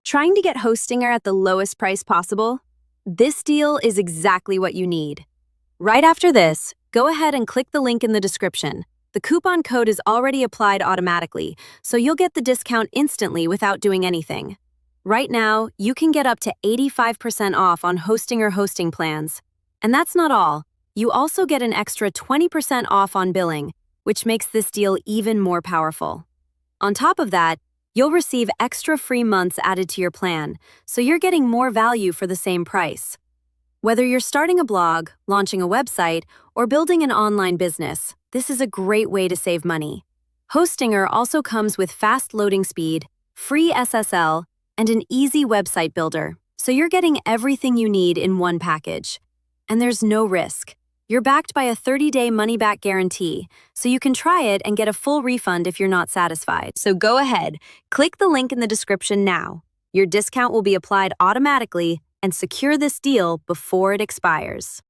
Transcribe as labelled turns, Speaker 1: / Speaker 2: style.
Speaker 1: Trying to get Hostinger at the lowest price possible? This deal is exactly what you need. Right after this, go ahead and click the link in the description. The coupon code is already applied automatically, so you'll get the discount instantly without doing anything. Right now, you can get up to 85% off on Hostinger hosting plans. And that's not all. You also get an extra 20% off on billing, which makes this deal even more powerful. On top of that, you'll receive extra free months added to your plan, so you're getting more value for the same price. Whether you're starting a blog, launching a website, or building an online business, this is a great way to save money. Hostinger also comes with fast loading speed, free SSL, and an easy website builder, so you're getting everything you need in one package. And there's no risk. You're backed by a 30-day money-back guarantee, so you can try it and get a full refund if you're not satisfied. So go ahead, click the link in the description now. Your discount will be applied automatically, and secure this deal before it expires.